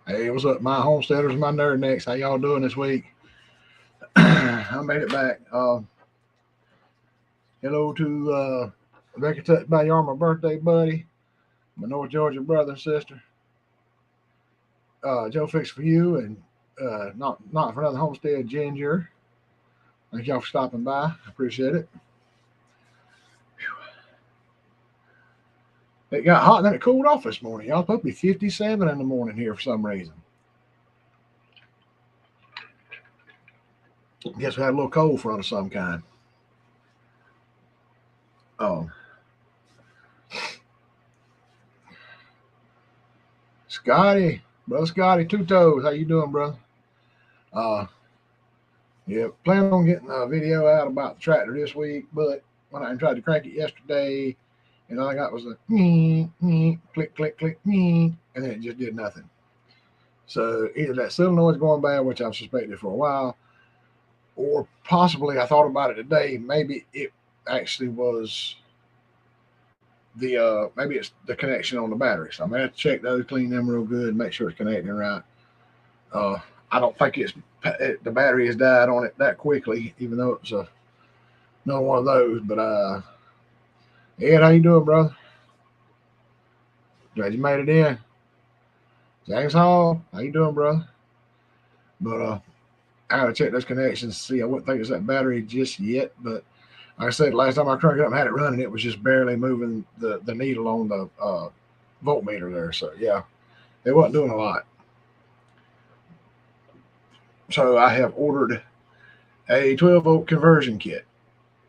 Hey, what's up, my homesteaders, my nerd necks? How y'all doing this week? I made it back. Hello to Rebecca Touch by Yar, my birthday buddy, my North Georgia brother and sister. Joe Fix for you, and not for another homestead, Ginger. Thank y'all for stopping by. I appreciate it. It got hot and then it cooled off this morning. Y'all supposed to be 57 in the morning here for some reason. Guess we had a little cold front of some kind. Oh, Scotty, brother Scotty, two toes. How you doing, brother? Uh, yeah, plan on getting a video out about the tractor this week, but when I tried to crank it yesterday, and all I got was a click, click, click, and then it just did nothing. So either that solenoid's going bad, which I've suspected for a while, or possibly I thought about it today. Maybe it actually was maybe it's the connection on the battery. So I'm gonna have to check those, clean them real good, make sure it's connecting right. Uh, I don't think the battery has died on it that quickly, even though it's another one of those. But Ed, how you doing, brother? Glad you made it in. James Hall, how you doing, brother? But I gotta check those connections. See, I wouldn't think it's that battery just yet, but like I said, last time I cranked it up and had it running, it was just barely moving the needle on the voltmeter there. So yeah, it wasn't doing a lot. So I have ordered a 12 volt conversion kit,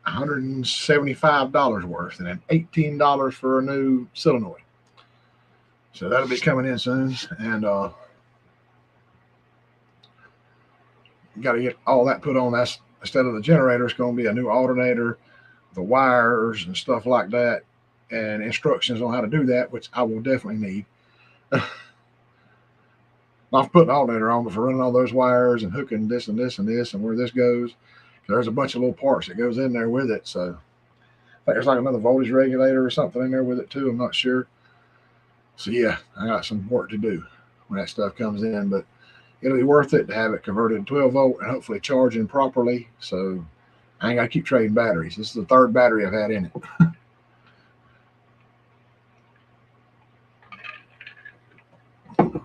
$175 worth, and then $18 for a new solenoid. So that'll be coming in soon, and got to get all that put on. That's instead of the generator, it's going to be a new alternator, the wires and stuff like that, and instructions on how to do that, which I will definitely need. Not for putting the alternator on, but for running all those wires and hooking this and this and this and where this goes. There's a bunch of little parts that goes in there with it. So I think there's like another voltage regulator or something in there with it too. I'm not sure. So yeah, I got some work to do when that stuff comes in, but it'll be worth it to have it converted to 12 volt and hopefully charging properly. So I ain't got to keep trading batteries. This is the third battery I've had in it.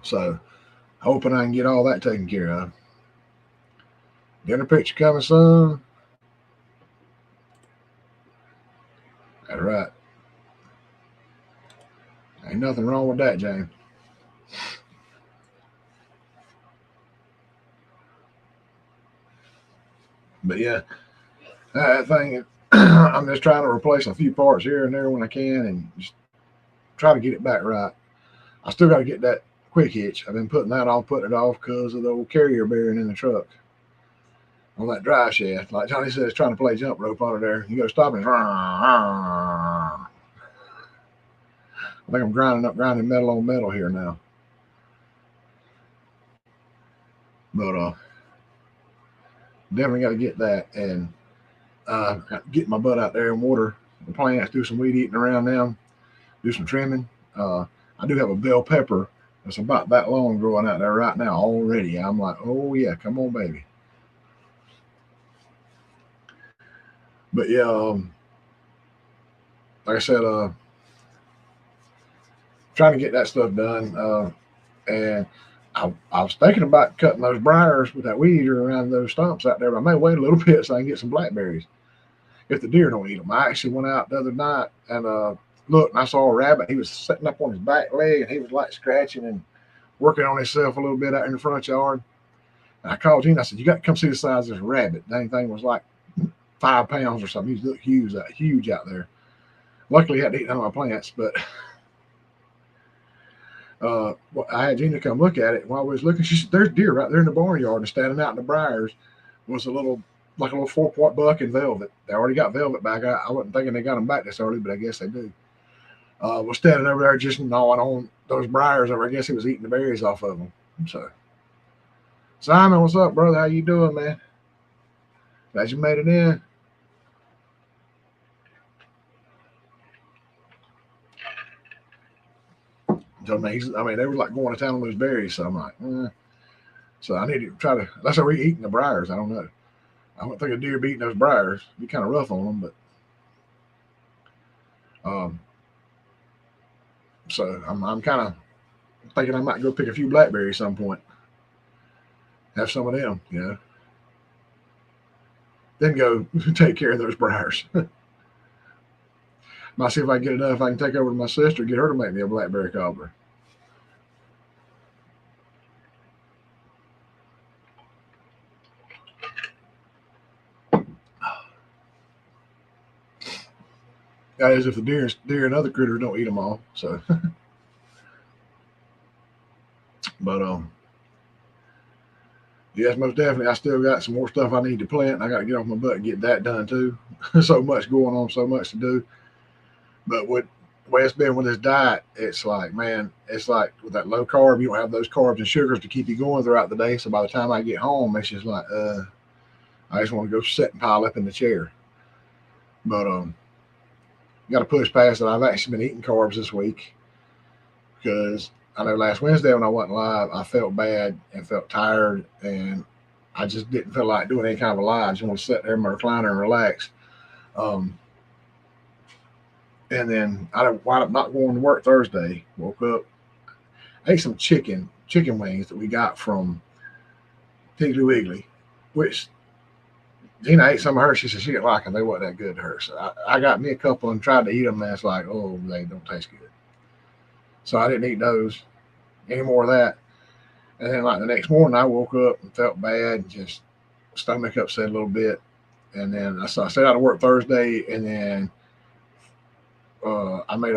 So hoping I can get all that taken care of. Dinner picture coming soon. That's right. Ain't nothing wrong with that, James. But yeah, that thing, I'm just trying to replace a few parts here and there when I can and just try to get it back right. I still got to get that quick hitch. I've been putting it off because of the old carrier bearing in the truck on that drive shaft. Like Johnny says, trying to play jump rope on it there. You go stop and I think I'm grinding metal on metal here now. But definitely got to get that and get my butt out there and water the plants, do some weed eating around them, do some trimming. I do have a bell pepper that's about that long growing out there right now already. I'm like, oh yeah, come on, baby. But yeah, like I said, trying to get that stuff done. And I was thinking about cutting those briars with that weed eater around those stumps out there, but I may wait a little bit so I can get some blackberries if the deer don't eat them. I actually went out the other night and looked, and I saw a rabbit. He was sitting up on his back leg, and he was like scratching and working on himself a little bit out in the front yard. And I called Gene. I said, "You got to come see the size of this rabbit." Dang thing was like 5 pounds or something. He looked huge out there. Luckily, he hadn't eaten none of my plants, but I had Gina come look at it. While I was looking, she said, "There's deer right there in the barnyard, and standing out in the briars was a little 4-point buck in velvet. They already got velvet back. I wasn't thinking they got them back this early, but I guess they do. Was standing over there just gnawing on those briars over. I guess he was eating the berries off of them. So, Simon, what's up, brother? How you doing, man? Glad you made it in. So I mean, they were like going to town on those berries. So I'm like, So I need to try to. That's how we're eating the briars. I don't know. I don't think a deer be eating those briars. Be kind of rough on them, but um, so I'm kind of thinking I might go pick a few blackberries some point. Have some of them, Then go take care of those briars. Might see if I can get enough. I can take over to my sister, get her to make me a blackberry cobbler. That is, if the deer and other critters don't eat them all. So, but yes, most definitely. I still got some more stuff I need to plant. I got to get off my butt and get that done too. So much going on, so much to do. But what the way it's been with this diet, it's like, man, it's like with that low carb, you don't have those carbs and sugars to keep you going throughout the day. So by the time I get home, it's just like, I just want to go sit and pile up in the chair. But got to push past it. I've actually been eating carbs this week because I know last Wednesday when I wasn't live, I felt bad and felt tired, and I just didn't feel like doing any kind of a live. I just want to sit there in my recliner and relax. Um, and then I wound up not going to work Thursday. Woke up, ate some chicken wings that we got from Piggly Wiggly, which Gina ate some of her. She said she didn't like them. They wasn't that good to her. So I got me a couple and tried to eat them, and it's like, oh, they don't taste good. So I didn't eat those any more of that. And then like the next morning, I woke up and felt bad, and just stomach upset a little bit. And then I stayed out of work Thursday, and then I made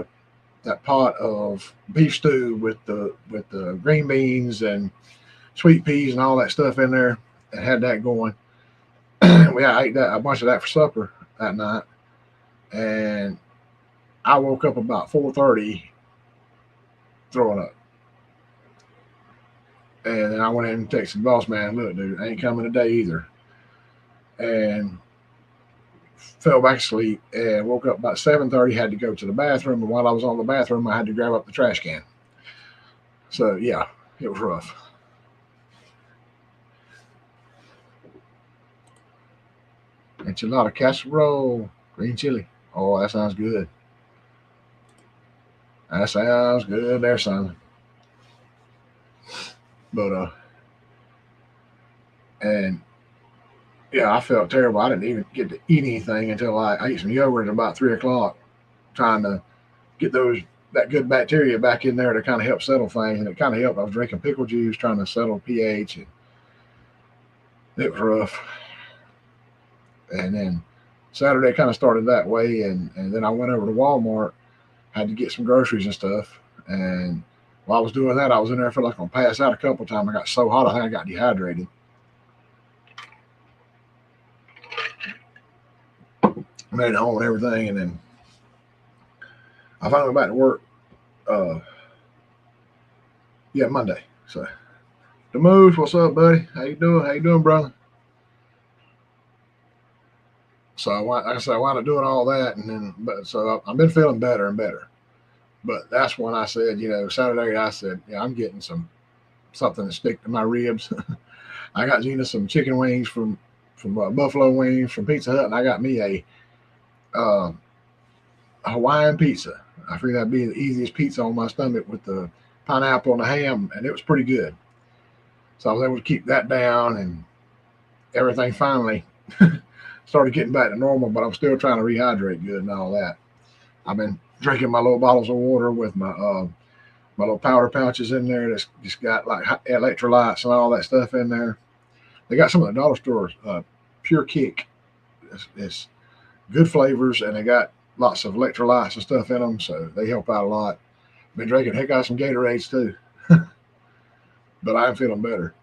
that pot of beef stew with the green beans and sweet peas and all that stuff in there, and had that going. I ate a bunch of that for supper that night, and I woke up about 4:30 throwing up. And then I went in and texted the boss man, look, dude, I ain't coming today either. And fell back asleep and woke up about 7:30, had to go to the bathroom. And while I was on the bathroom, I had to grab up the trash can. So, yeah, it was rough. Enchilada casserole, green chili. Oh, that sounds good. That sounds good there, son. But, and yeah, I felt terrible. I didn't even get to eat anything until I ate some yogurt at about 3 o'clock, trying to get that good bacteria back in there to kind of help settle things, and it kind of helped. I was drinking pickle juice, trying to settle pH, and it was rough. And then Saturday kind of started that way, and then I went over to Walmart, had to get some groceries and stuff, and while I was doing that, I was in there, I felt like I'm gonna pass out a couple of times. I got so hot, I think I got dehydrated. I made it home and everything, and then I finally went back to work. Uh, yeah, Monday. So, the Moose, what's up, buddy? How you doing? How you doing, brother? So like I said, I wound up doing all that, and then I've been feeling better and better. But that's when I said, Saturday I said, yeah, I'm getting something to stick to my ribs. I got Gina some chicken wings from Buffalo Wings from Pizza Hut, and I got me uh, a Hawaiian pizza. I figured that'd be the easiest pizza on my stomach with the pineapple and the ham, and it was pretty good. So I was able to keep that down, and everything finally started getting back to normal. But I'm still trying to rehydrate good and all that. I've been drinking my little bottles of water with my little powder pouches in there that's just got like electrolytes and all that stuff in there. They got some of the dollar stores, Pure Kick. It's good flavors, and they got lots of electrolytes and stuff in them, so they help out a lot. Been drinking, heck, got some Gatorades too, but I'm feeling better.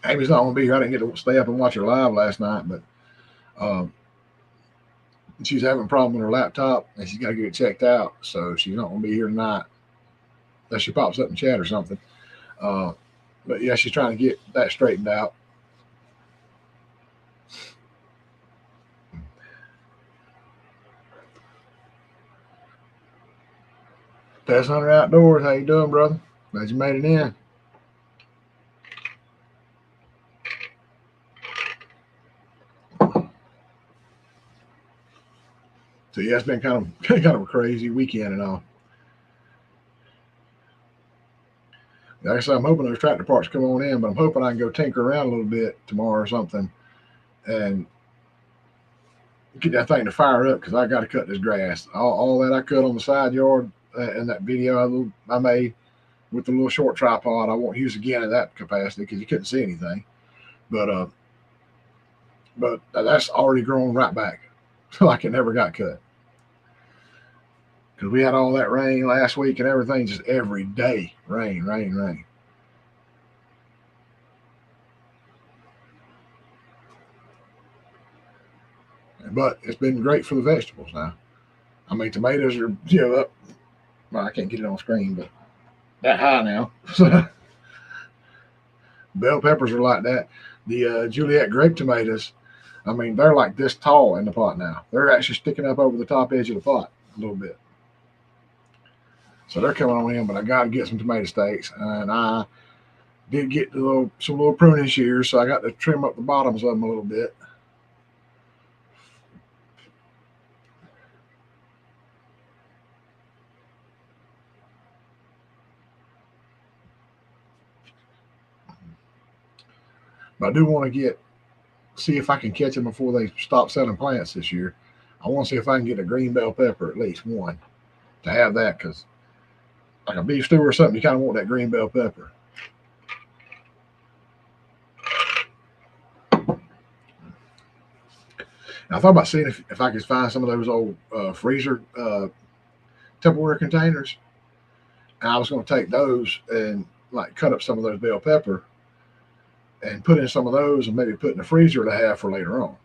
Amy's not going to be here. I didn't get to stay up and watch her live last night, but um, she's having a problem with her laptop, and she's got to get it checked out, so she's not going to be here tonight unless she pops up in chat or something. But yeah, she's trying to get that straightened out. Test Hunter Outdoors, how you doing, brother? Glad you made it in. So yeah, it's been kind of a crazy weekend and all. Like I said, I'm hoping those tractor parts come on in, but I'm hoping I can go tinker around a little bit tomorrow or something and get that thing to fire up because I got to cut this grass. All that I cut on the side yard in that video I made with the little short tripod, I won't use again in that capacity because you couldn't see anything. But that's already grown right back, like it never got cut. Because we had all that rain last week and everything, just every day, rain, rain, rain. But it's been great for the vegetables now. I mean, tomatoes are up. Well, I can't get it on screen, but that high now. Bell peppers are like that. The Juliet grape tomatoes, I mean, they're like this tall in the pot now. They're actually sticking up over the top edge of the pot a little bit. So they're coming on in, but I got to get some tomato steaks, and I did get some little pruning shears, so I got to trim up the bottoms of them a little bit. But I do want to see if I can catch them before they stop selling plants this year. I want to see if I can get a green bell pepper, at least one, to have that, because like a beef stew or something, you kind of want that green bell pepper. And I thought about seeing if I could find some of those old freezer Tupperware containers, and I was going to take those and like cut up some of those bell pepper and put in some of those and maybe put in the freezer to have for later on.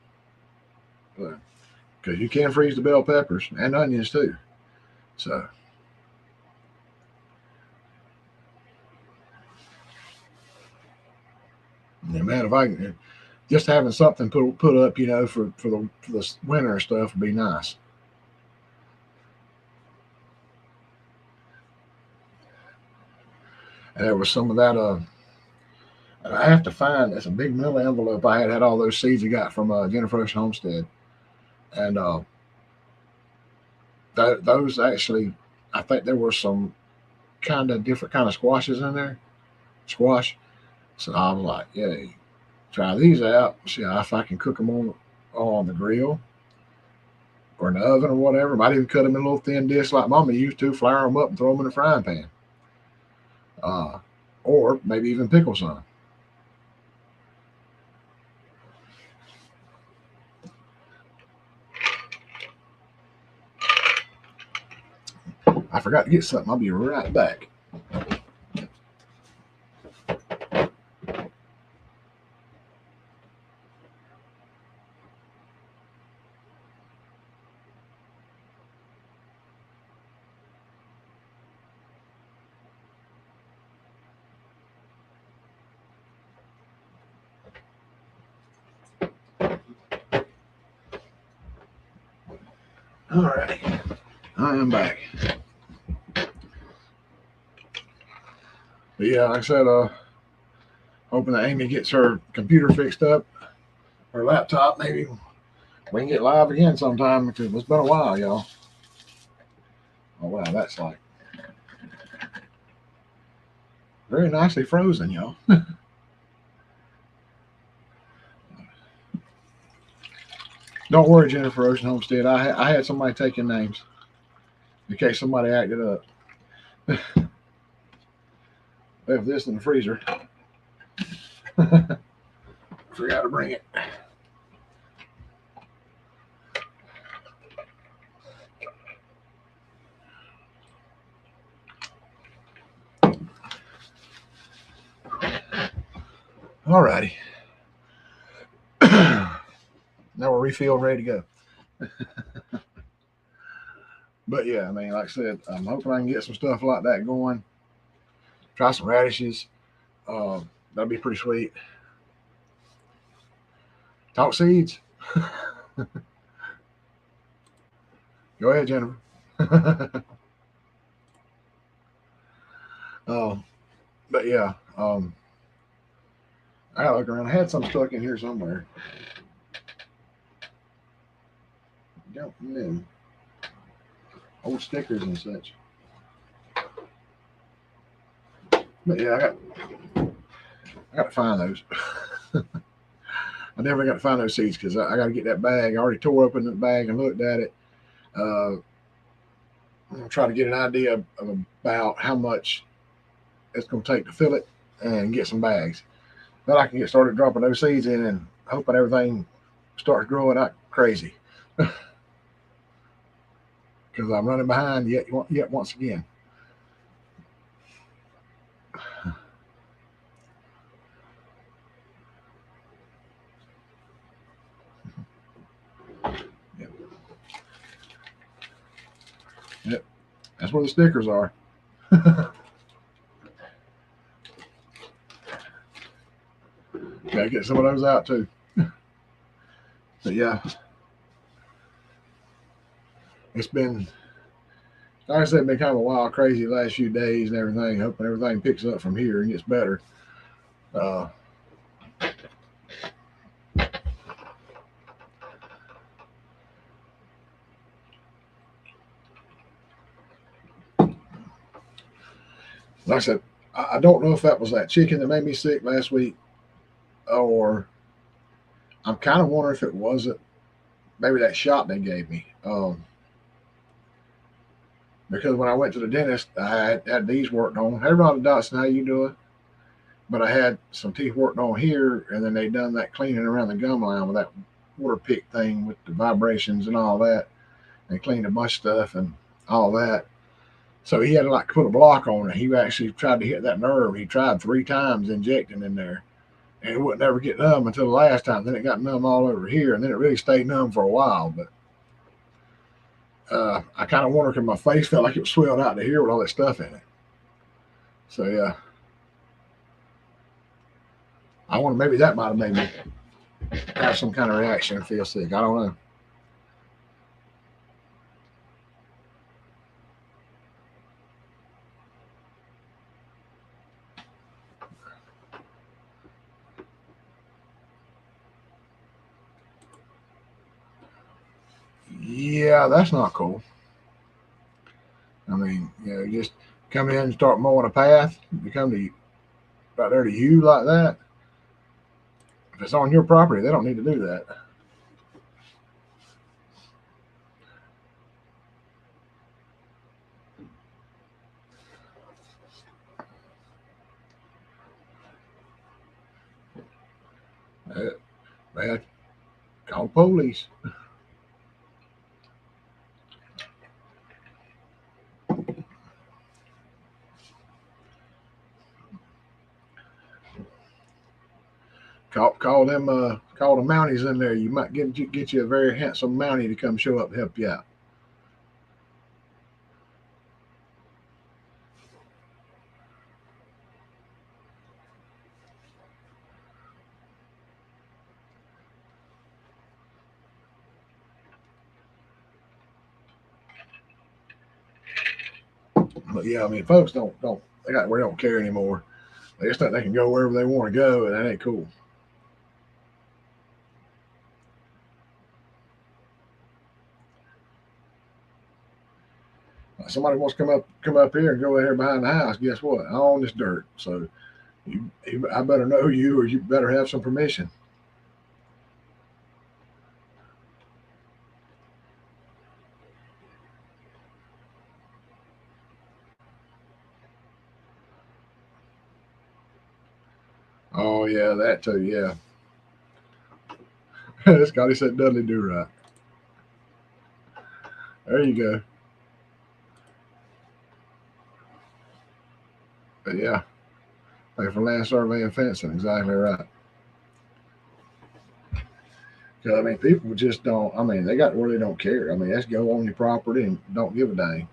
Because you can freeze the bell peppers and onions too. So, yeah, man, if I can just having something put up, for the winter and stuff would be nice. And there was some of that. I have to find. It's a big middle envelope. I had all those seeds I got from Jennifer Ocean Homestead, and those actually, I think there were some kind of different kind of squashes in there. Squash. So I was like, yeah, try these out. See if I can cook them on the grill or in the oven or whatever. Might even cut them in a little thin disc like Mama used to, flour them up and throw them in a frying pan. Or maybe even pickle some. I forgot to get something. I'll be right back. All right, I am back. But yeah, like I said, hoping that Amy gets her computer fixed up, her laptop. Maybe we can get live again sometime because it's been a while, y'all. Oh wow, that's like very nicely frozen, y'all. Don't worry, Jennifer Ocean Homestead. I had somebody taking names in case somebody acted up. Left this in the freezer. Forgot to bring it. All righty. Now we're refilled, ready to go. But yeah, I mean, like I said, I'm hoping I can get some stuff like that going. Try some radishes. That'd be pretty sweet. Talk seeds. Go ahead, Jennifer. Uh, but yeah, I gotta look around. I had some stuck in here somewhere. Don't know. Old stickers and such. But yeah, I got to find those. I never got to find those seeds because I got to get that bag. I already tore open the bag and looked at it. I'm gonna try to get an idea of about how much it's gonna take to fill it and get some bags. Then I can get started dropping those seeds in and hoping everything starts growing out crazy because I'm running behind yet once again. Yep, yep. That's where the stickers are. Gotta get some of those out too. But yeah, it's been, like I said, been kind of a wild, crazy last few days and everything. Hoping everything picks up from here and gets better. Uh, like I said, I don't know if that was that chicken that made me sick last week, or I'm kind of wondering if it wasn't maybe that shot they gave me. Because when I went to the dentist, I had these worked on. Hey, Rhonda Dotson, how you doing? But I had some teeth worked on here, and then they done that cleaning around the gum line with that water pick thing with the vibrations and all that. They cleaned a bunch of stuff and all that. So he had to like put a block on it. He actually tried to hit that nerve. He tried 3 times injecting in there, and it wouldn't ever get numb until the last time. Then it got numb all over here, and then it really stayed numb for a while. But I kind of wonder because my face felt like it was swelled out to here with all that stuff in it. So yeah, I wonder maybe that might have made me have some kind of reaction and feel sick. I don't know. Yeah, that's not cool. I mean, just come in and start mowing a path, to come to you, right there to you like that. If it's on your property, they don't need to do that. Uh, Man, call police. Call the Mounties in there. You might get you a very handsome Mountie to come show up and help you out. But yeah, I mean, folks don't they don't care anymore. They just think they can go wherever they want to go, and that ain't cool. Somebody wants to come up here and go in here behind the house. Guess what? I own this dirt, so I better know you, or you better have some permission. Oh yeah, that too. Yeah, Scotty said Dudley do right. There you go. But yeah, like for land survey and fencing, exactly right. 'Cause, I mean, people just don't. I mean, they got where they don't care. I mean, let's go on your property and don't give a dang.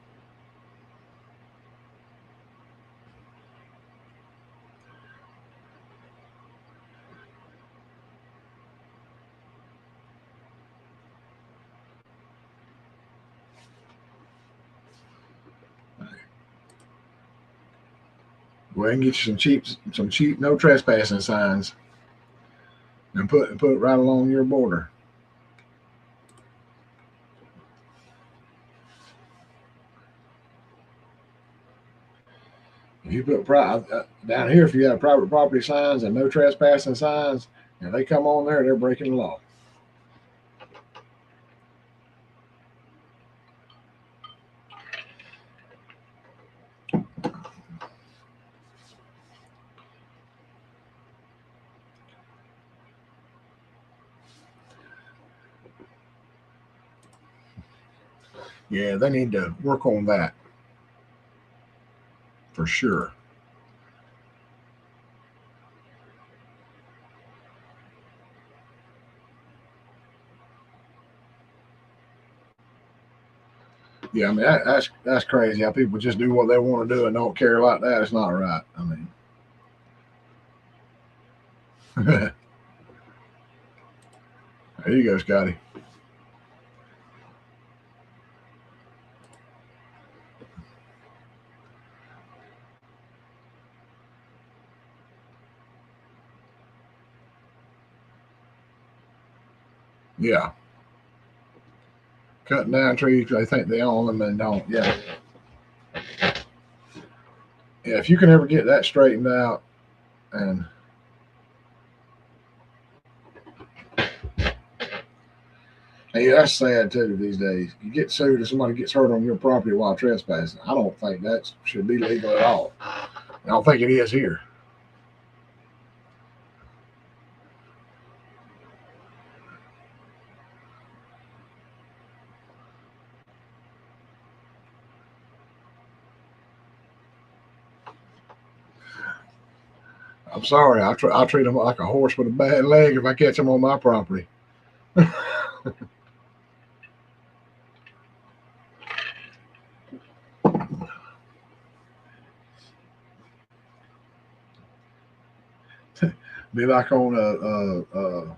Go ahead and get you some cheap no trespassing signs, and put it right along your border. If you put down here, if you have private property signs and no trespassing signs, and they come on there, they're breaking the law. Yeah, they need to work on that for sure. Yeah, I mean that's crazy how people just do what they want to do and don't care like that. It's not right. I mean, there you go, Scotty. Yeah, cutting down trees they think they own them and don't. Yeah, yeah. If you can ever get that straightened out, and yeah, that's sad too these days. You get sued if somebody gets hurt on your property while trespassing. I don't think that should be legal at all. I don't think it is here. I'm sorry. I treat them like a horse with a bad leg if I catch them on my property. Be like on a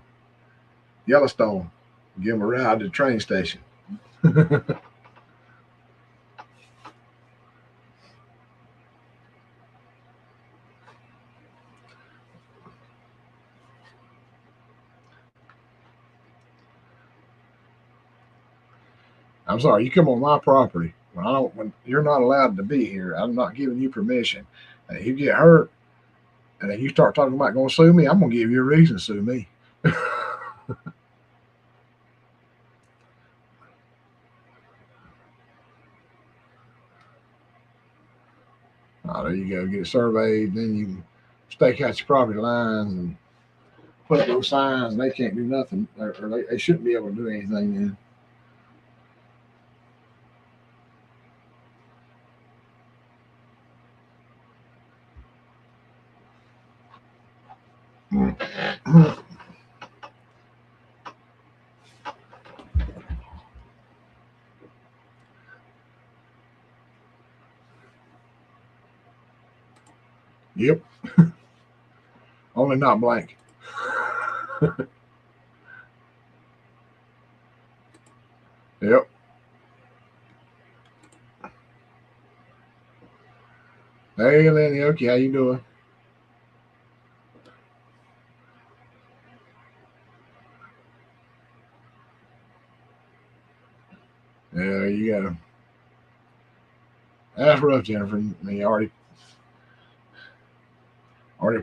Yellowstone. Give them a ride to the train station. I'm sorry. You come on my property when I don't. When you're not allowed to be here, I'm not giving you permission. And if you get hurt, and then you start talking about going to sue me, I'm going to give you a reason to sue me. Oh, there you go. Get it surveyed. Then you stake out your property lines and put up those signs. And they can't do nothing, or they shouldn't be able to do anything. Then. Yep. Only not blank. Yep. Hey, Lenny. Okay, how you doing? Yeah, there you go. That's rough, Jennifer. You already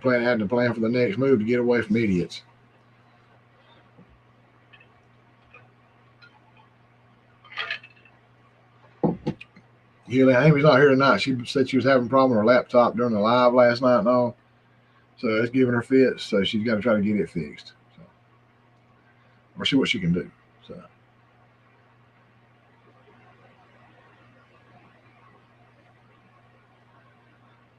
had to plan for the next move to get away from idiots. Yeah, Amy's not here tonight. She said she was having a problem with her laptop during the live last night and all. So it's giving her fits. So she's got to try to get it fixed. So, or see what she can do. So,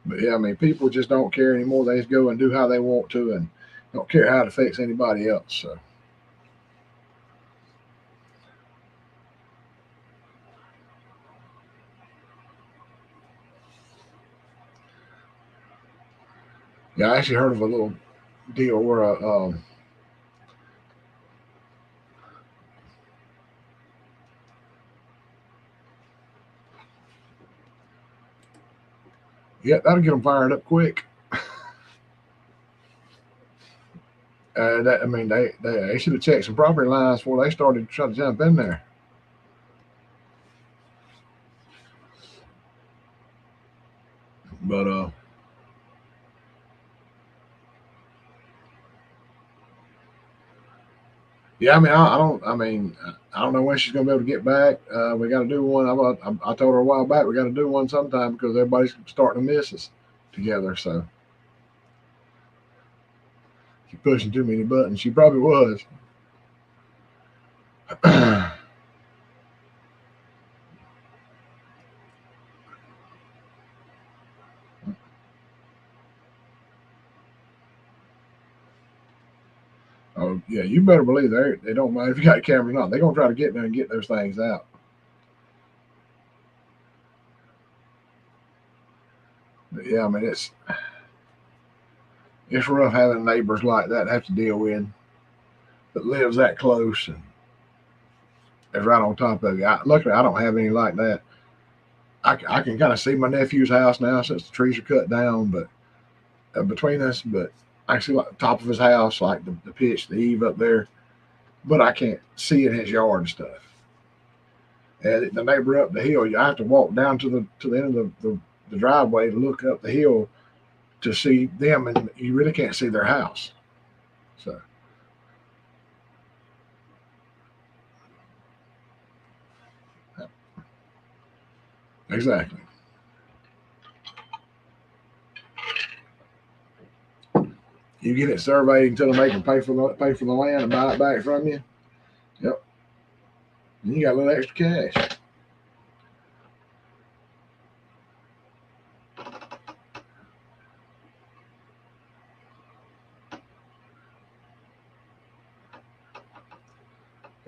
but yeah, I mean, people just don't care anymore. They just go and do how they want to, and don't care how it affects anybody else. So, yeah, I actually heard of a little deal where Yeah, that'll get them fired up quick. I mean, they should have checked some property lines before they started trying to jump in there. But yeah, I mean, I don't. I mean, I don't know when she's gonna be able to get back. We got to do one. I told her a while back we got to do one sometime because everybody's starting to miss us together. So she's pushing too many buttons. She probably was. Oh yeah, you better believe they don't mind if you got a camera or not. They're gonna try to get there and get those things out. But yeah, I mean it's rough having neighbors like that to have to deal with that lives that close and is right on top of you. Luckily, I don't have any like that. I can kind of see my nephew's house now since the trees are cut down, but between us, but I can see like the top of his house, like the pitch, the eave up there, but I can't see in his yard and stuff. And the neighbor up the hill, you have to walk down to the end of the driveway to look up the hill to see them, and you really can't see their house. So exactly, you get it surveyed until they can pay for the land and buy it back from you. Yep, and you got a little extra cash.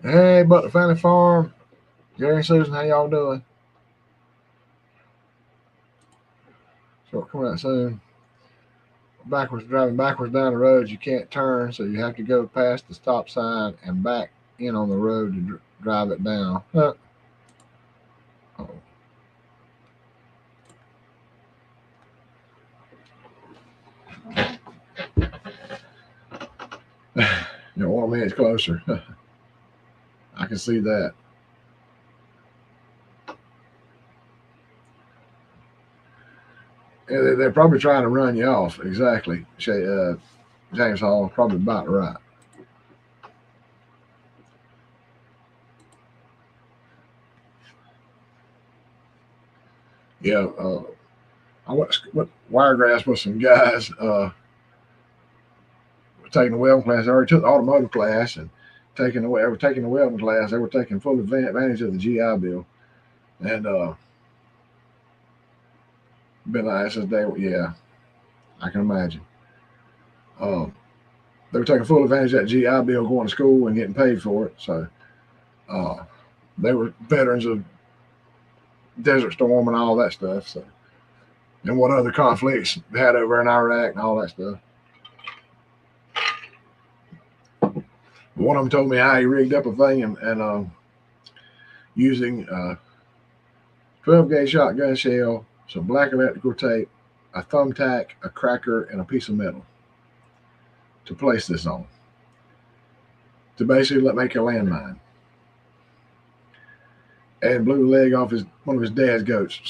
Hey, but the family farm, Gary and Susan, how y'all doing? So coming out soon. Driving backwards down the road, you can't turn, so you have to go past the stop sign and back in on the road to drive it down. Oh. You know, 1 minute closer. I can see that. Yeah, they're probably trying to run you off. Exactly. James Hall, probably about right. Yeah, I went wiregrass with some guys taking the welding class. I already took the automotive class and taking the welding class. They were taking full advantage of the GI Bill, and been like since day. Yeah, I can imagine. Um, they were taking full advantage of that GI Bill, going to school and getting paid for it. So uh, they were veterans of Desert Storm and all that stuff. So and what other conflicts they had over in Iraq and all that stuff. One of them told me how he rigged up a thing and using 12 gauge shotgun shell, some black electrical tape, a thumbtack, a cracker, and a piece of metal to place this on to basically make a landmine. And blew the leg off one of his dad's goats.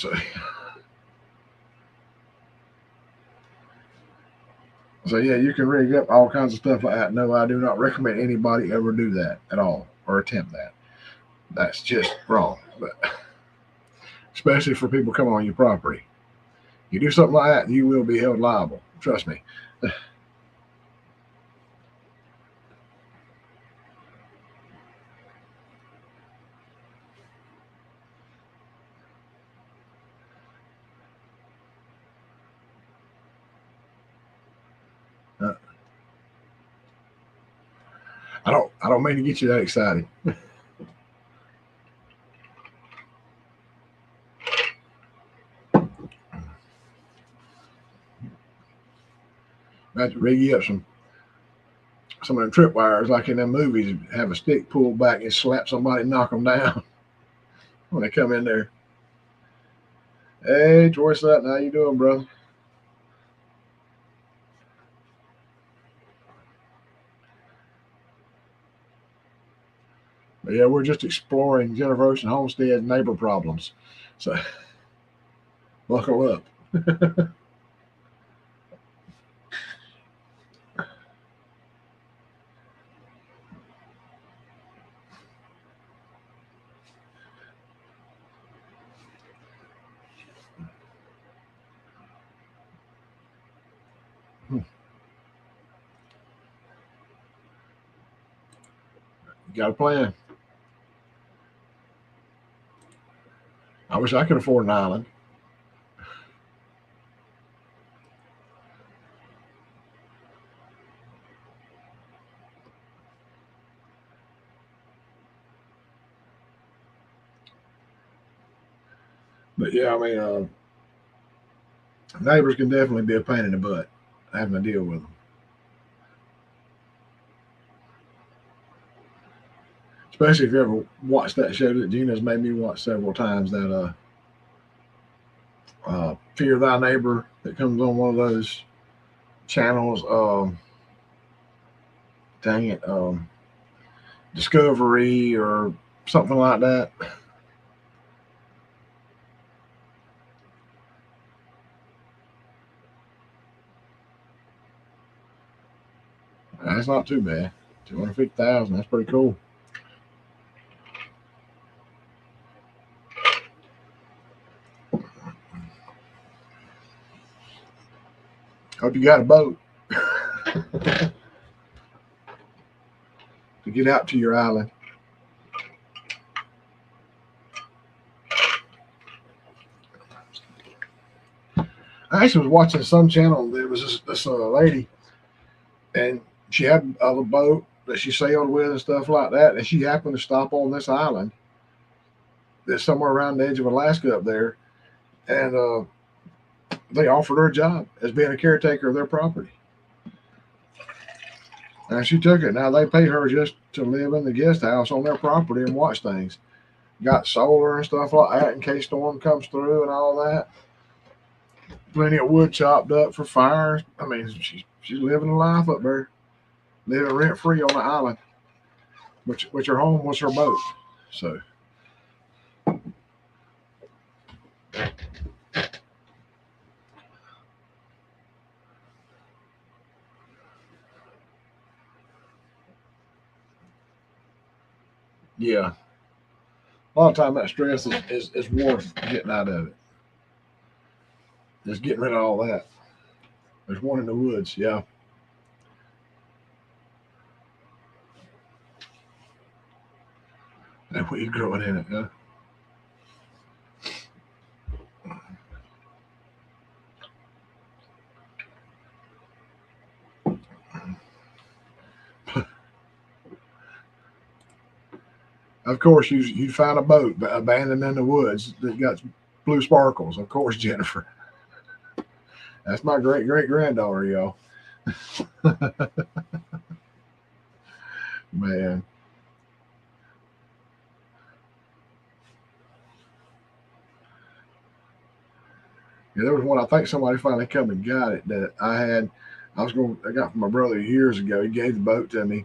So yeah, you can rig up all kinds of stuff like that. No, I do not recommend anybody ever do that at all or attempt that. That's just wrong. But especially for people coming on your property. You do something like that, you will be held liable. Trust me. Uh, I don't mean to get you that excited. I have to rig you up some of them trip wires like in them movies. Have a stick pulled back and slap somebody and knock them down when they come in there. Hey, Troy Sutton, how you doing, brother? But yeah, we're just exploring Generation Homestead neighbor problems. So buckle up. You got a plan? I wish I could afford an island. But yeah, I mean, neighbors can definitely be a pain in the butt having to deal with them. Especially if you ever watched that show that Gina's made me watch several times, that Fear Thy Neighbor, that comes on one of those channels. Dang it, Discovery or something like that. That's not too bad. 250,000. That's pretty cool. Hope you got a boat to get out to your island. I actually was watching some channel. There was this lady, and she had a boat that she sailed with and stuff like that. And she happened to stop on this island that's somewhere around the edge of Alaska up there. And they offered her a job as being a caretaker of their property. And she took it. Now they pay her just to live in the guest house on their property and watch things. Got solar and stuff like that in case storm comes through and all that. Plenty of wood chopped up for fires. I mean, she's living a life up there, living rent free on the island, which her home was her boat. So yeah, a lot of time that stress is worth getting out of it. Just getting rid of all that. There's one in the woods. Yeah. That's what you're growing in it, huh? Of course, you find a boat abandoned in the woods that got blue sparkles. Of course, Jennifer. That's my great great granddaughter, y'all. Man, yeah, there was one. I think somebody finally come and got it that I had. I got from my brother years ago. He gave the boat to me.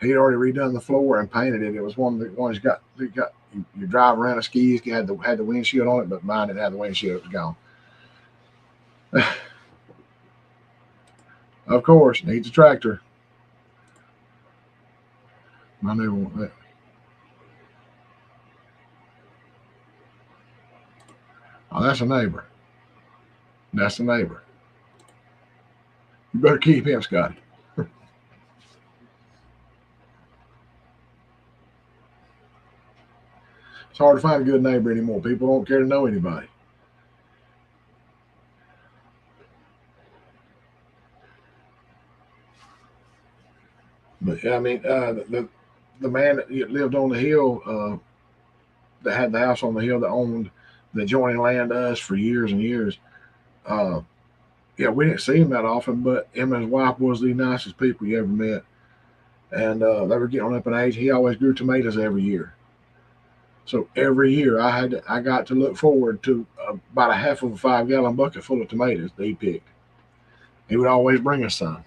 He'd already redone the floor and painted it. It was one of the ones you drive around a skis. You had the windshield on it, but mine didn't have the windshield. It was gone. Of course, needs a tractor. My new one. Oh, that's a neighbor. That's a neighbor. You better keep him, Scotty. It's hard to find a good neighbor anymore. People don't care to know anybody. But yeah, I mean, the man that lived on the hill, that had the house on the hill, that owned the adjoining land to us for years and years. Uh, yeah, we didn't see him that often, but him and his wife was the nicest people you ever met. And they were getting up in age. He always grew tomatoes every year. So every year I got to look forward to about a half of a 5-gallon bucket full of tomatoes that he picked. He would always bring us some.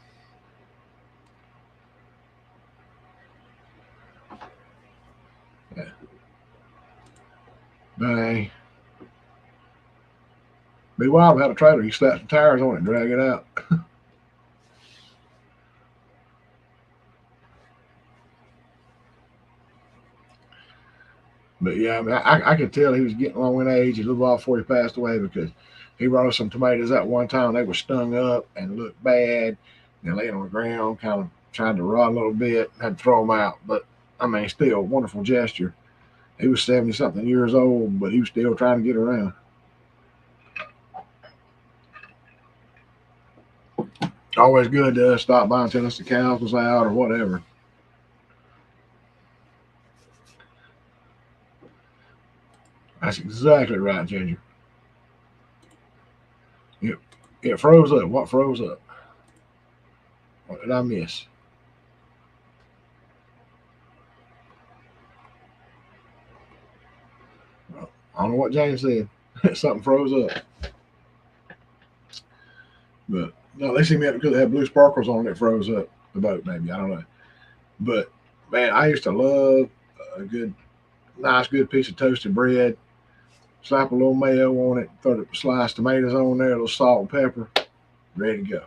Yeah. Dang. Be wild. We had a trailer. You slap some tires on it, and drag it out. But yeah, I mean, I could tell he was getting along in age a little while before he passed away because he brought us some tomatoes that one time. They were stung up and looked bad. They laid on the ground, kind of tried to rot a little bit. Had to throw them out. But I mean, still, wonderful gesture. He was 70 something years old, but he was still trying to get around. Always good to stop by and tell us the cows was out or whatever. That's exactly right, Ginger. It, it froze up. What froze up? What did I miss? I don't know what James said. Something froze up. But no, they seem to have because they had blue sparkles on it. It froze up the boat. Maybe I don't know. But man, I used to love a good, nice, good piece of toasted bread. Slap a little mayo on it. Throw the sliced tomatoes on there, a little salt and pepper. Ready to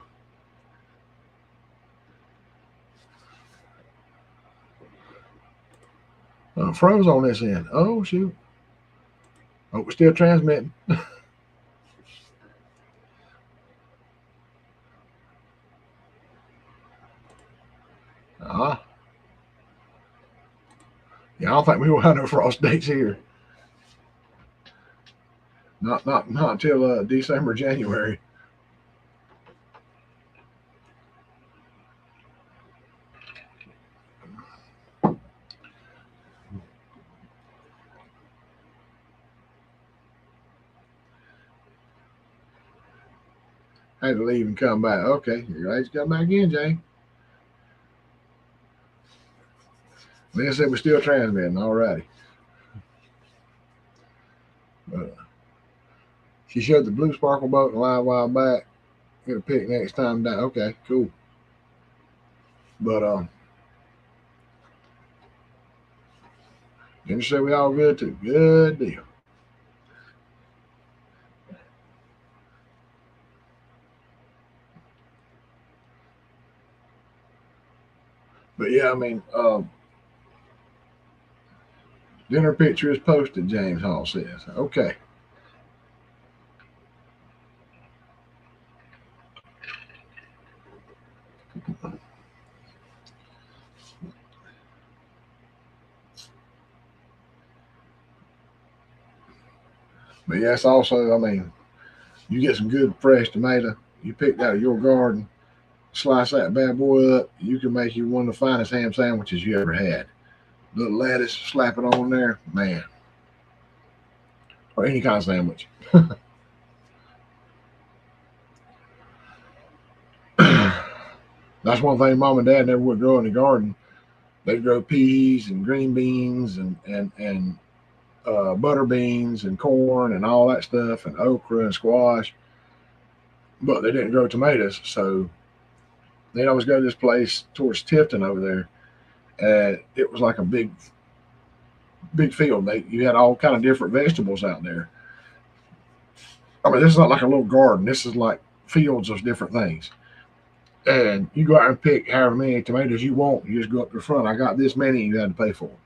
go. Froze on this end. Oh shoot. Oh, we're still transmitting. Ah, yeah. I don't think we will have no frost dates here. Not until December, January. I had to leave and come back. Okay, you're glad you come back in, Jay. Like I said, we're still transmitting. All righty. She showed the blue sparkle boat a while back. Get a pic next time down. Okay, cool. But Jimmy said we all good too. Good deal. But yeah, I mean, dinner picture is posted. James Hall says. Okay. But yes, also, I mean, you get some good fresh tomato. You picked out of your garden. Slice that bad boy up. You can make you one of the finest ham sandwiches you ever had. Little lettuce, slap it on there, man. Or any kind of sandwich. That's one thing Mom and Dad never would grow in the garden. They'd grow peas and green beans and butter beans and corn and all that stuff and okra and squash, but they didn't grow tomatoes. So they'd always go to this place towards Tifton over there, and it was like a big field. You had all kind of different vegetables out there. I mean, this is not like a little garden. This is like fields of different things. And you go out and pick however many tomatoes you want. You just go up to the front. I got this many. You had to pay for them.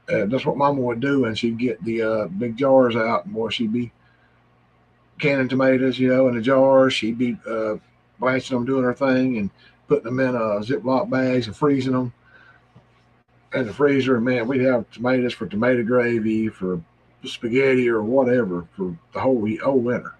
And that's what Mama would do, and she'd get the big jars out, and boy, she'd be canning tomatoes, in the jars. She'd be blanching them, doing her thing, and putting them in Ziploc bags and freezing them in the freezer. And man, we'd have tomatoes for tomato gravy, for spaghetti or whatever for the whole winter.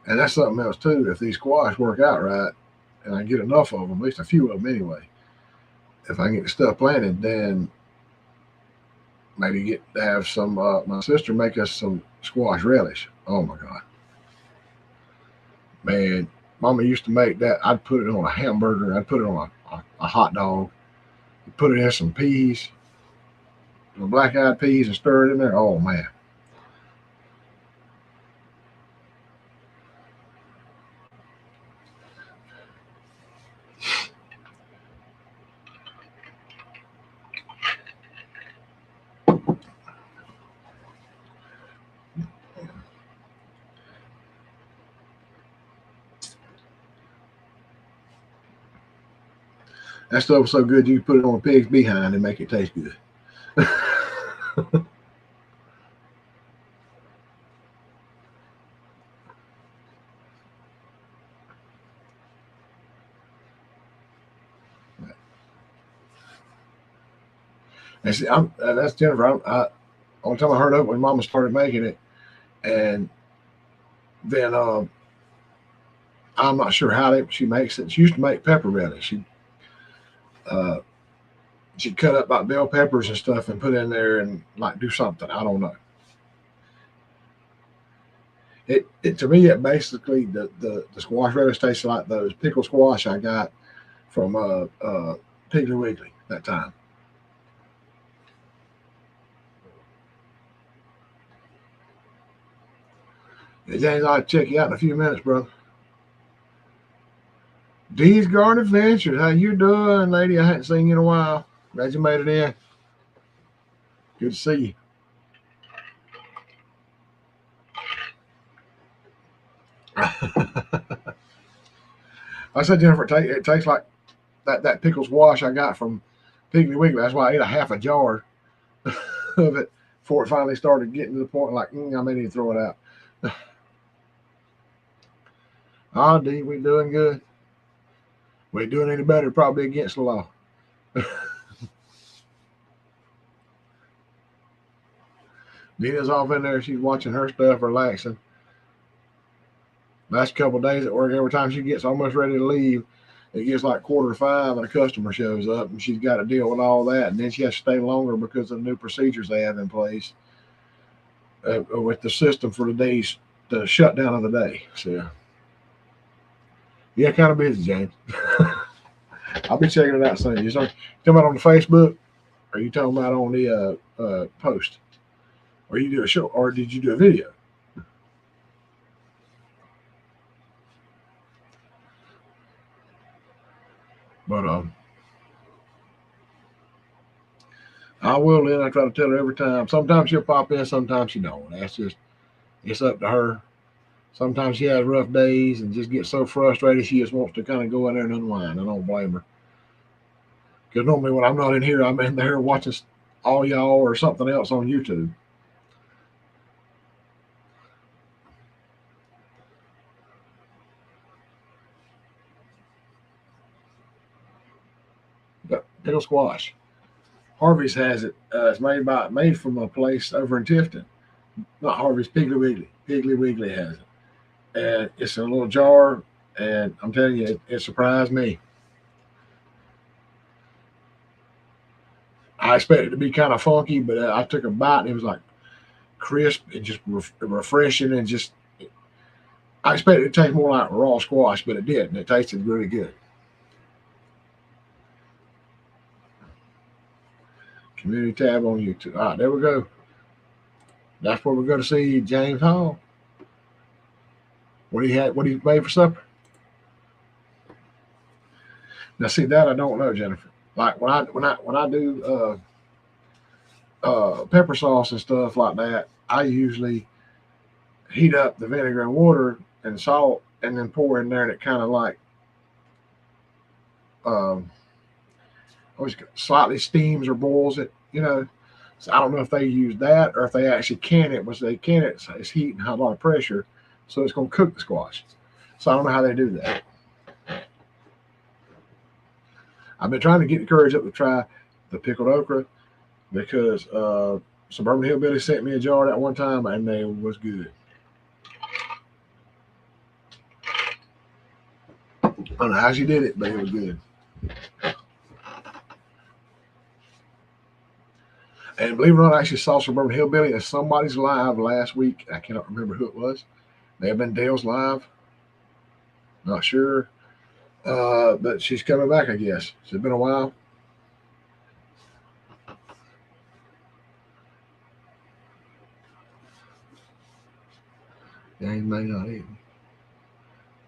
And that's something else too. If these squash work out right, and I get enough of them, at least a few of them anyway. If I can get the stuff planted, then maybe get to have some. My sister make us some squash relish. Oh my god, man! Mama used to make that. I'd put it on a hamburger. I'd put it on a hot dog. Put it in some peas, some black eyed peas, and stir it in there. Oh man! That stuff was so good you could put it on a pig's behind and make it taste good. And see, that's Jennifer. Only time I heard of it when Mama started making it, and then I'm not sure how she makes it. She used to make pepper relish. Uh, she'd cut up like bell peppers and stuff and put in there and like do something. I don't know. It to me it basically the squash relish tastes like those pickle squash I got from Piggly Wiggly that time. Hey, James, I'll check you out in a few minutes, brother. Dee's Garden Adventures, how you doing, lady? I hadn't seen you in a while. Glad you made it in. Good to see you. I said, Jennifer, it tastes like that pickle squash I got from Piggly Wiggly. That's why I ate a half a jar of it before it finally started getting to the point like, I may need to throw it out. Dee, we doing good. We ain't doing any better, probably against the law. Nina's off in there. She's watching her stuff, relaxing. Last couple of days at work, every time she gets almost ready to leave, it gets like 4:45 and a customer shows up and she's got to deal with all that. And then she has to stay longer because of the new procedures they have in place with the system for the shutdown of the day. So, yeah, kind of busy, James. I'll be checking it out soon. You talking about on the Facebook? Or are you talking about on the post? Or you do a show? Or did you do a video? But I will then. I try to tell her every time. Sometimes she'll pop in, sometimes she don't. That's just it's up to her. Sometimes she has rough days and just gets so frustrated she just wants to kind of go in there and unwind. I don't blame her. Because normally when I'm not in here, I'm in there watching all y'all or something else on YouTube. But pickle squash. Harvey's has it. It's made from a place over in Tifton. Not Harvey's, Piggly Wiggly. Piggly Wiggly has it, and it's in a little jar. And I'm telling you, it surprised me. I expected it to be kind of funky, but I took a bite and it was like crisp and just refreshing and just. I expected it to taste more like raw squash, but it didn't. It tasted really good. Community tab on YouTube. All right, there we go. That's where we're going to see James Hall. What he had, what he made for supper. Now, see that I don't know, Jennifer. Like when I do pepper sauce and stuff like that, I usually heat up the vinegar and water and salt, and then pour in there, and it kind of like um, always slightly steams or boils it. So I don't know if they use that or if they actually can it. Once they can it, it's heat and a lot of pressure, so it's going to cook the squash. So I don't know how they do that. I've been trying to get the courage up to try the pickled okra because Suburban Hillbilly sent me a jar that one time and they was good. I don't know how she did it, but it was good. And believe it or not, I actually saw Suburban Hillbilly at somebody's live last week. I cannot remember who it was. May have been Dale's live. Not sure. But she's coming back, I guess. It's been a while. James may not eat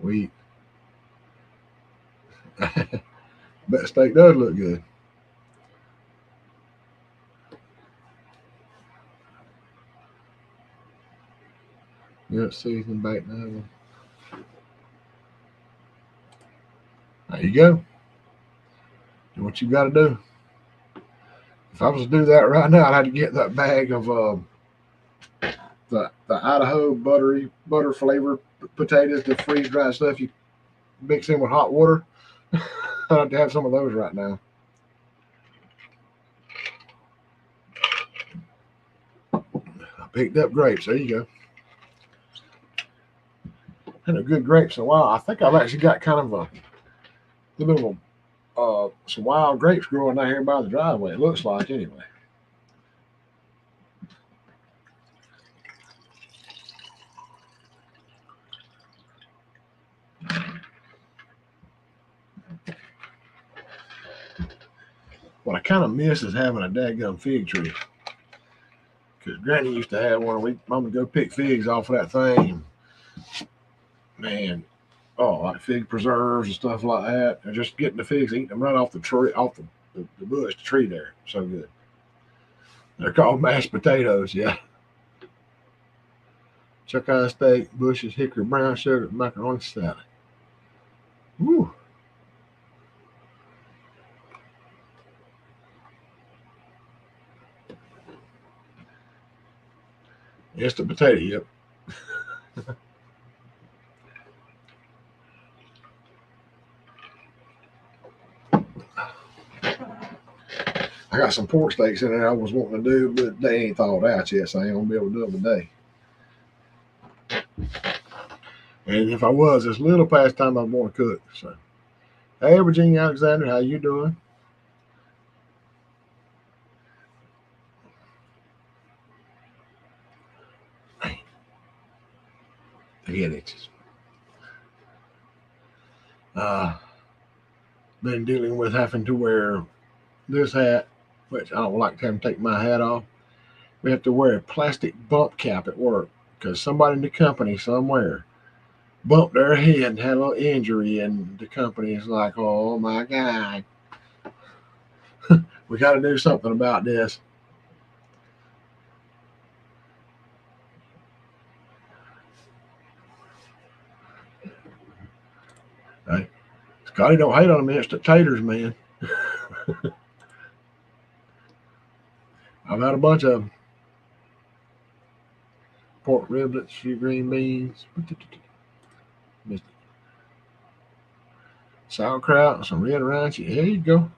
wheat. But steak does look good. Yeah, seasoned baked now. There you go. Do what you got to do. If I was to do that right now, I'd have to get that bag of the Idaho butter flavored potatoes, the freeze dried stuff you mix in with hot water. I'd have to have some of those right now. I picked up grapes. There you go. And a good grapes in a while. I think I've actually got kind of a little bit of some wild grapes growing down here by the driveway. It looks like anyway. What I kind of miss is having a dadgum fig tree. Because Granny used to have one. Mom would go pick figs off of that thing. Man, like fig preserves and stuff like that. And just getting the figs, eating them right off the tree, off the bush, the tree there. So good. They're called mashed potatoes, yeah. Chuck eye steak, bushes, hickory, brown sugar, macaroni salad. Woo. It's the potato, yep. I got some pork steaks in there I was wanting to do, but they ain't thawed out yet, so I ain't gonna be able to do them today. And if I was, it's a little past time I want to cook. So, hey, Virginia Alexander, how you doing? The head itches. Been dealing with having to wear this hat, which I don't like to have to take my hat off. We have to wear a plastic bump cap at work because somebody in the company somewhere bumped their head and had a little injury, and the company is like, "Oh my God, we got to do something about this." Hey, Scotty don't hate on them instant taters, man. I've had a bunch of them. Pork riblets, few green beans, sauerkraut, some red ranch. Here you go.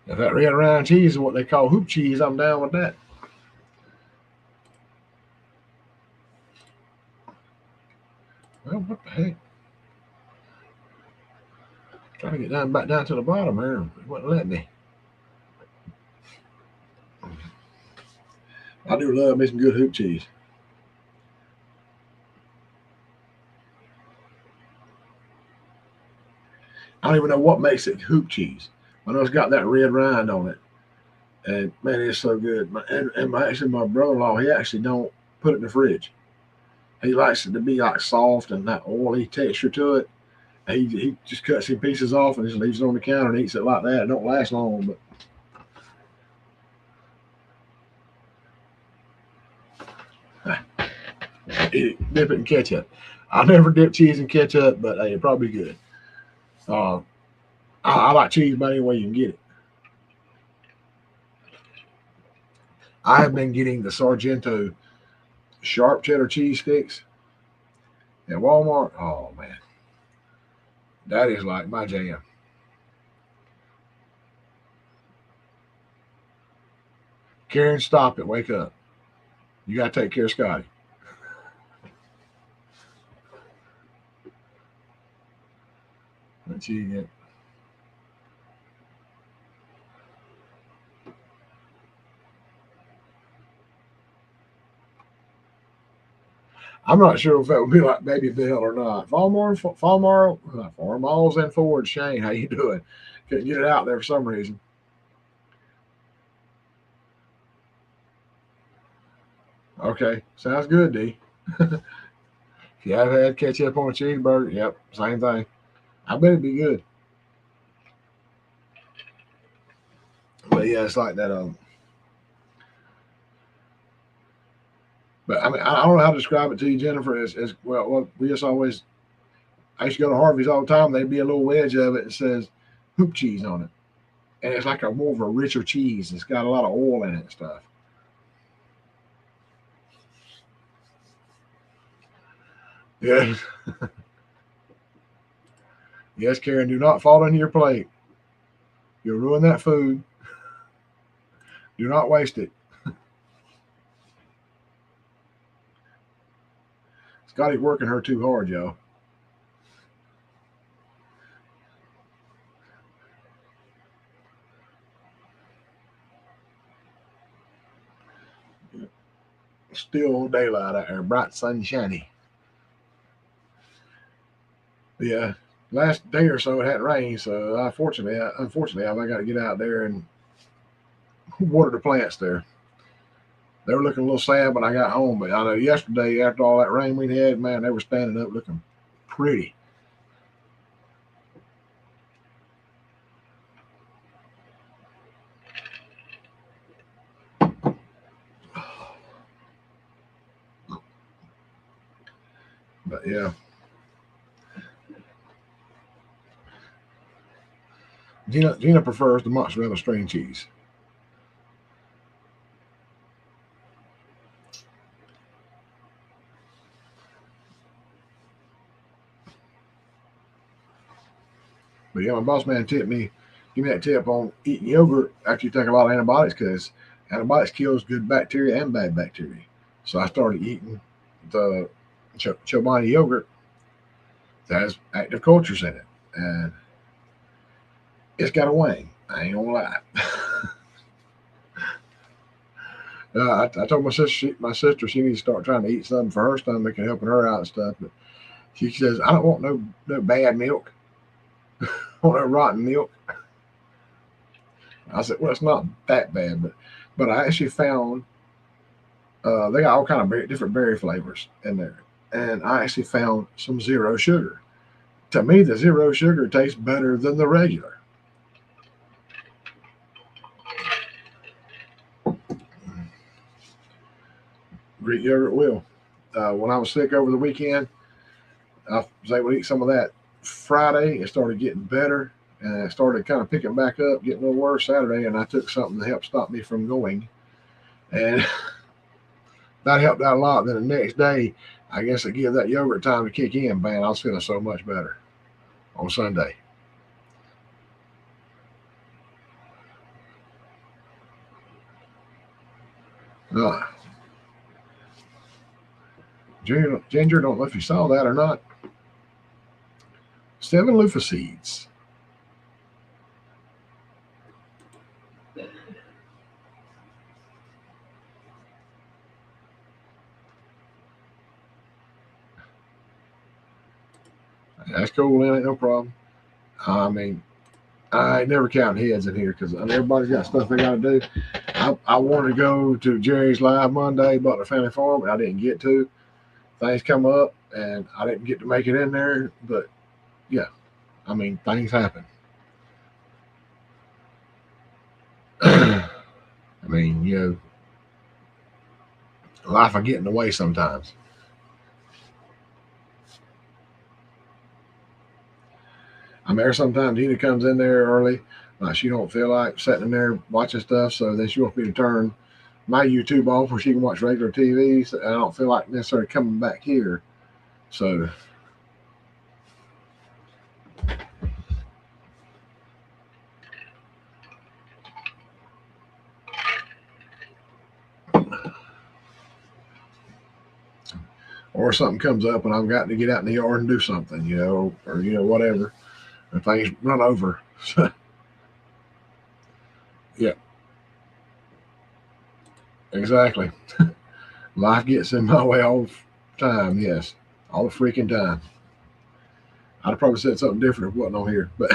If that red round cheese is what they call hoop cheese, I'm down with that. Well, what the heck? Trying to get back down to the bottom here. It wouldn't let me. I do love me some good hoop cheese. I don't even know what makes it hoop cheese. I know it's got that red rind on it. And man, it's so good. Actually, my brother-in-law, he actually don't put it in the fridge. He likes it to be like soft and that oily texture to it. He just cuts some pieces off and just leaves it on the counter and eats it like that. It don't last long, but dip it in ketchup. I never dip cheese in ketchup, but hey, it's probably good. Uh, I like cheese about any way you can get it. I have been getting the Sargento sharp cheddar cheese sticks at Walmart. Oh man, that is like my jam. Karen, stop it. Wake up. You got to take care of Scotty. cheese. I'm not sure if that would be like Baby Bill or not. Farmall's and Ford. Shane, how you doing? Couldn't get it out there for some reason. Okay, sounds good, D. If you have had ketchup on a cheeseburger, yep, same thing. I bet it'd be good. But yeah, it's like that. But I mean, I don't know how to describe it to you, Jennifer. As well, we just always. I used to go to Harvey's all the time. There'd be a little wedge of it that says hoop cheese on it, and it's like a more of a richer cheese. It's got a lot of oil in it and stuff. Yes, yes, Karen. Do not fall on your plate. You'll ruin that food. Do not waste it. Scotty's working her too hard, y'all. Still daylight out there, bright, sunshiny. Yeah, last day or so it hadn't rained, so unfortunately, I got to get out there and water the plants there. They were looking a little sad when I got home, but I know yesterday after all that rain we had, man, they were standing up looking pretty. But yeah, Gina prefers the mozzarella string cheese. But yeah, my boss man give me that tip on eating yogurt after you take a lot of antibiotics because antibiotics kills good bacteria and bad bacteria. So I started eating the Chobani yogurt that has active cultures in it, and it's got a wang. I ain't gonna lie. I told my sister she needs to start trying to eat something for her stomach and helping her out and stuff. But she says I don't want no bad milk. I want no rotten milk. I said, well, it's not that bad, but I actually found they got all kind of different berry flavors in there, and I actually found some zero sugar. To me, the zero sugar tastes better than the regular. Greek yogurt will. When I was sick over the weekend, I was able to eat some of that Friday. It started getting better, and it started kind of picking back up, getting a little worse Saturday. And I took something to help stop me from going, and that helped out a lot. Then the next day, I guess it gave that yogurt time to kick in. Man, I was feeling so much better on Sunday. Uh, Ginger, don't know if you saw that or not. 7 loofah seeds. That's cool, man. Ain't no problem. I mean, I ain't never counting heads in here because everybody's got stuff they got to do. I wanted to go to Jerry's Live Monday about the family farm, and I didn't get to. Things come up, and I didn't get to make it in there. But yeah, I mean, things happen. I mean, life will get in the way sometimes. I mean, there's sometimes Gina comes in there early. She don't feel like sitting in there watching stuff, so then she wants me to turn my YouTube off where she can watch regular TV. So I don't feel like necessarily coming back here. So, or something comes up and I've got to get out in the yard and do something, or whatever. and things run over. So, yeah, exactly. Life gets in my way all the time. Yes, all the freaking time. I'd have probably said something different if it wasn't on here, but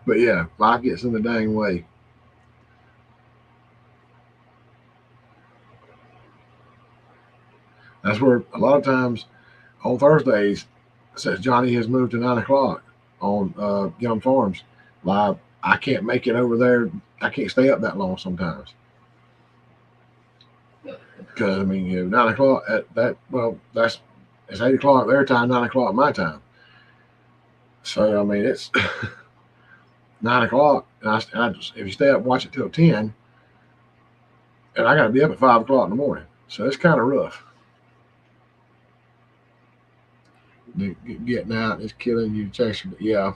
but yeah, life gets in the dang way. That's where a lot of times on Thursdays, since Johnny has moved to 9 o'clock on Young Farms live, I can't make it over there. I can't stay up that long sometimes because I mean, 9 o'clock at that. Well, it's 8 o'clock their time, 9 o'clock my time. So I mean, it's 9 o'clock. If you stay up and watch it till 10, and I got to be up at 5 o'clock in the morning, so it's kind of rough. Getting out is killing you, chasing. Yeah,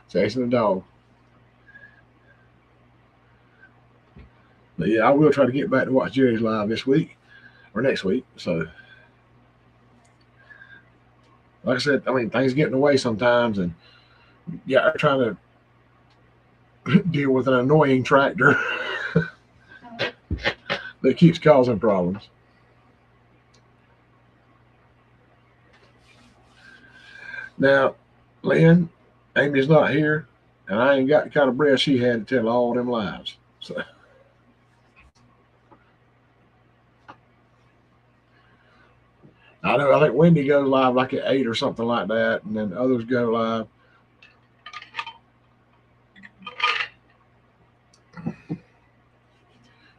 chasing the dog. But yeah, I will try to get back to watch Jerry's live this week or next week. So, like I said, I mean things get in the way sometimes, and yeah, I'm trying to deal with an annoying tractor that keeps causing problems. Now, Lynn, Amy's not here, and I ain't got the kind of breath she had to tell all them lies. So, I know. I think Wendy goes live like at 8 or something like that, and then others go live.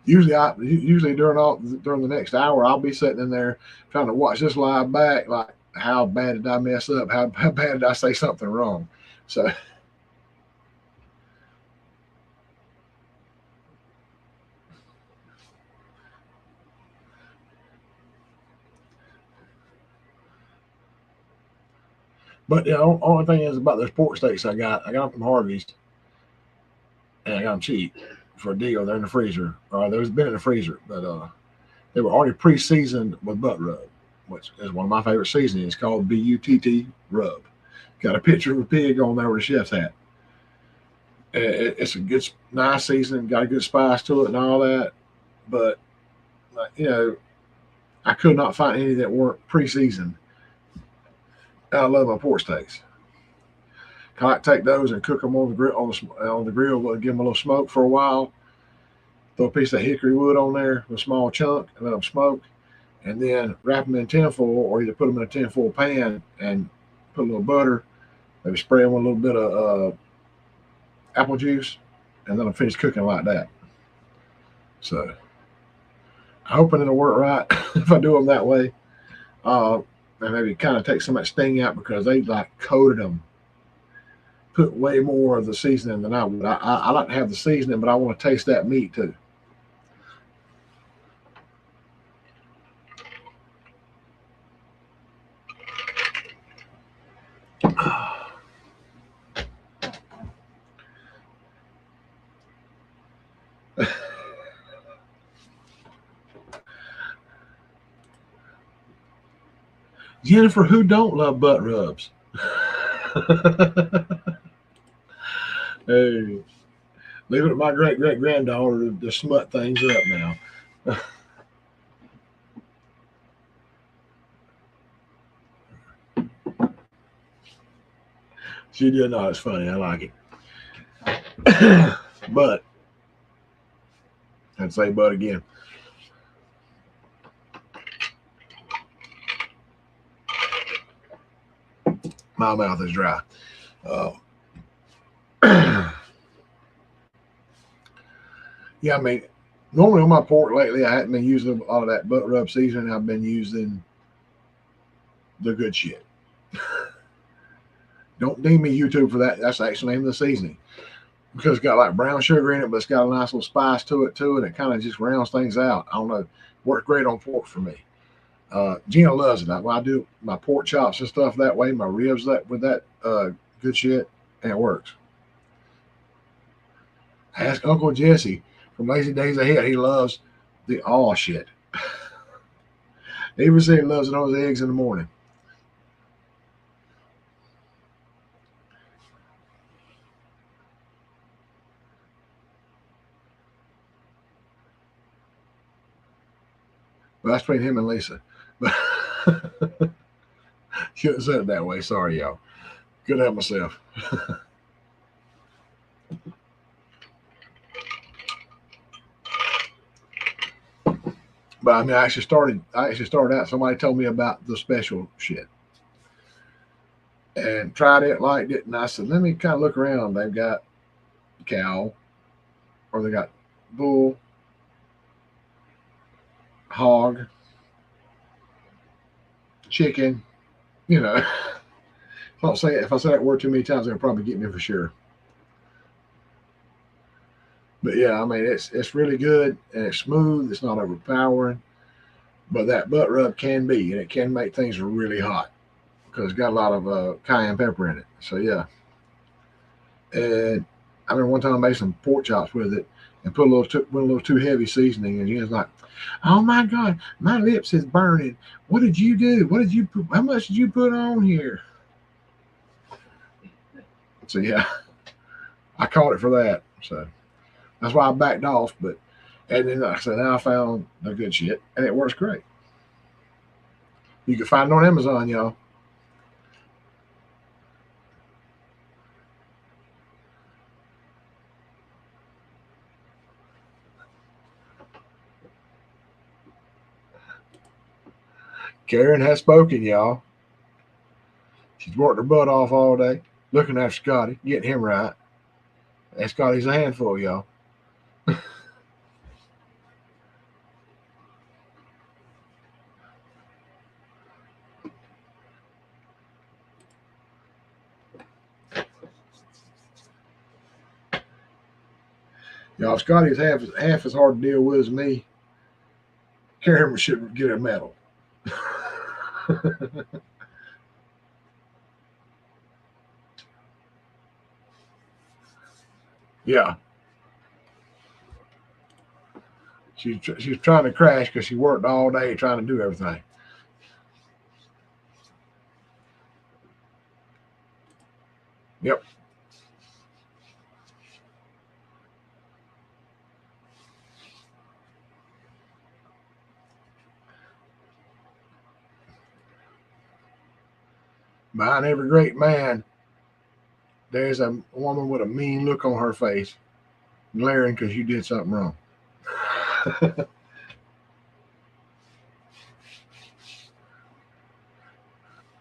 Usually during the next hour, I'll be sitting in there trying to watch this live back. Like, how bad did I mess up? How bad did I say something wrong? So, but the only thing is about those pork steaks I got them from Harvey's, and I got them cheap for a deal. They're in the freezer, or they've been in the freezer, but they were already pre-seasoned with butt rub, which is one of my favorite seasonings. It's called BUTT rub. Got a picture of a pig on there with a chef's hat. It's a good, nice seasoning, got a good spice to it and all that. But I could not find any that weren't pre-seasoned. I love my pork steaks. I like to take those and cook them on the grill, give them a little smoke for a while. Throw a piece of hickory wood on there, a small chunk, and let them smoke. And then wrap them in tinfoil, or either put them in a tinfoil pan and put a little butter, maybe spray them with a little bit of apple juice, and then I'll finish cooking like that. So I'm hoping it'll work right if I do them that way. And maybe kind of take some of that sting out because they like coated them, put way more of the seasoning than I would. I like to have the seasoning, but I want to taste that meat too. Jennifer, who don't love butt rubs? Hey, leave it to my great granddaughter to smut things up now. She did not. It's funny. I like it. But I'd say but again. My mouth is dry. Yeah, I mean, normally on my pork lately, I hadn't been using a lot of that butt rub seasoning. I've been using the good shit. Don't ding me, YouTube, for that. That's the actual name of the seasoning. Because it's got like brown sugar in it, but it's got a nice little spice to it too, and it kind of just rounds things out. I don't know. Worked great on pork for me. Gina loves it. When I do my pork chops and stuff that way, my ribs with that good shit, and it works. Ask Uncle Jesse from Lazy Days Ahead. He loves the all shit. He even said he loves it on his eggs in the morning. But that's between him and Lisa. But shouldn't have said it that way. Sorry, y'all. Couldn't help myself. But I mean, I actually started out. Somebody told me about the special shit and tried it, liked it, and I said, let me kind of look around. They've got cow, or they got bull, hog, chicken. You know, if I say that word too many times, they'll probably get me for sure. But yeah, I mean, it's really good and it's smooth. It's not overpowering, but that butt rub can be, and it can make things really hot because it's got a lot of cayenne pepper in it. So yeah, and I remember one time I made some pork chops with it and put a little too heavy seasoning, and he was like, "Oh my god, my lips is burning. What did you do? What did you put? How much did you put on here?" So yeah, I caught it for that. So that's why I backed off. But and then like I said, now I found the good shit, and it works great. You can find it on Amazon, y'all. Karen has spoken, y'all. She's worked her butt off all day, looking after Scotty, getting him right. And Scotty's a handful, y'all. Y'all, Scotty's half as hard to deal with as me. Karen should get a medal. Yeah, she's trying to crash because she worked all day trying to do everything. Yep. Behind every great man, there's a woman with a mean look on her face, glaring because you did something wrong.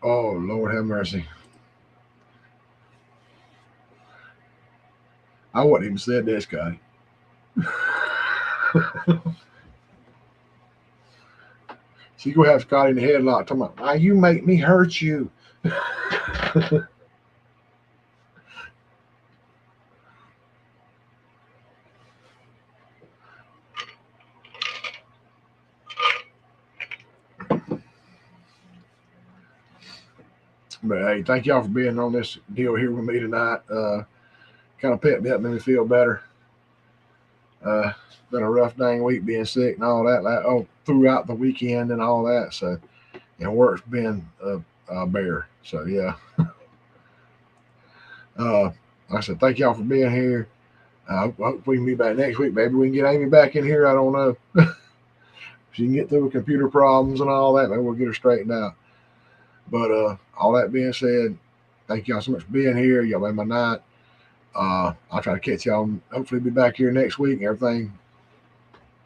Oh, Lord have mercy. I wouldn't even said this, guy. She gonna have Scotty in the headlock talking about, why you make me hurt you. But hey, thank y'all for being on this deal here with me tonight. Kind of pet me up, made me feel better. Been a rough dang week being sick and all that. Throughout the weekend and all that. So, and work's been a bear. So yeah. Like I said, thank y'all for being here. I hope we can be back next week. Maybe we can get Amy back in here. I don't know. She can get through with computer problems and all that. Maybe we'll get her straightened out. But all that being said, thank y'all so much for being here. Y'all made my night. I'll try to catch y'all. Hopefully, be back here next week. And everything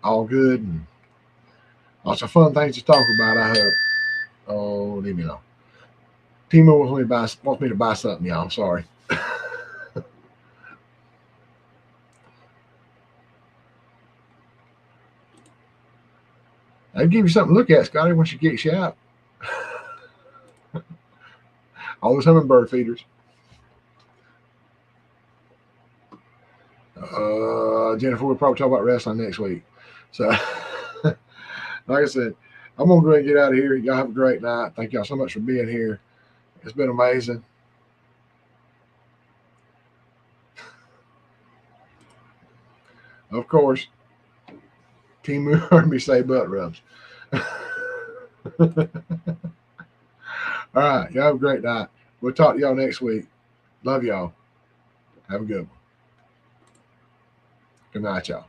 all good and lots of fun things to talk about. I hope. Oh, leave me alone. Timo wants me to buy something, y'all. I'm sorry. I'll give you something to look at, Scotty, once she gets you out. All those hummingbird feeders. Jennifer, we'll probably talk about wrestling next week. So, like I said, I'm going to go ahead and get out of here. Y'all have a great night. Thank y'all so much for being here. It's been amazing. Of course, Timu heard me say butt rubs. All right. Y'all have a great night. We'll talk to y'all next week. Love y'all. Have a good one. Good night, y'all.